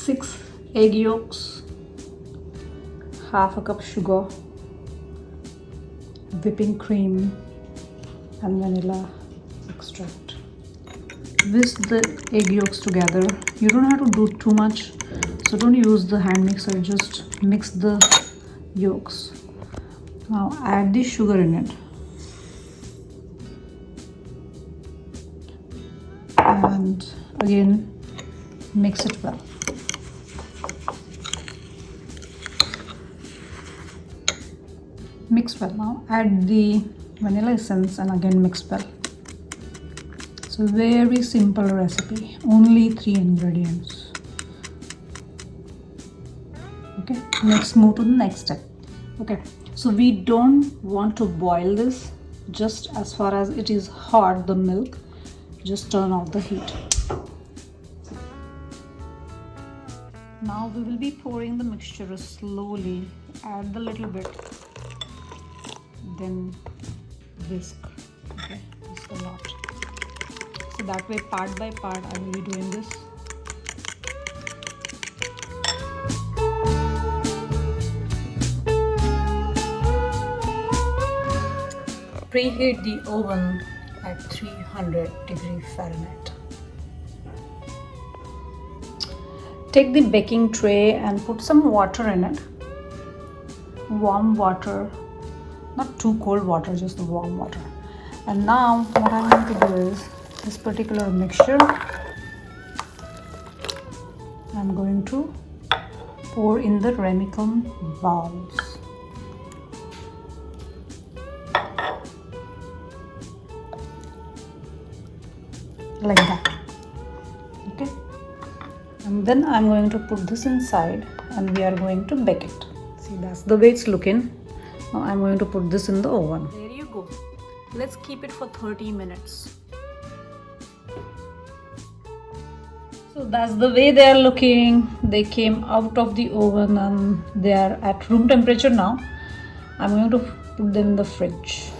6 egg yolks, half a cup sugar, whipping cream and vanilla extract. Whisk the egg yolks together. You don't have to do too much, so don't use the hand mixer, just mix the yolks. Now add the sugar in it and again mix it well. Mix well. Now add the vanilla essence and again mix well. It's a very simple recipe, only 3 ingredients. Okay, let's move to the next step. Okay, so we don't want to boil this. Just as far as it is hot, the milk, just turn off the heat. Now we will be pouring the mixture slowly. Add the little bit, then whisk. Okay, whisk a lot. So that way, part by part, I will be doing this. Preheat the oven at 300 degrees Fahrenheit. Take the baking tray and put some water in it. Warm water, not too cold water, just the warm water. And now what I'm going to do is this particular mixture I'm going to pour in the ramiken bowls. Like that. Okay, and then I'm going to put this inside and we are going to bake it. See, that's the way it's looking. Now I'm going to put this in the oven. There you go. Let's keep it for 30 minutes. So that's the way they are looking. They came out of the oven and they are at room temperature now. I'm going to put them in the fridge.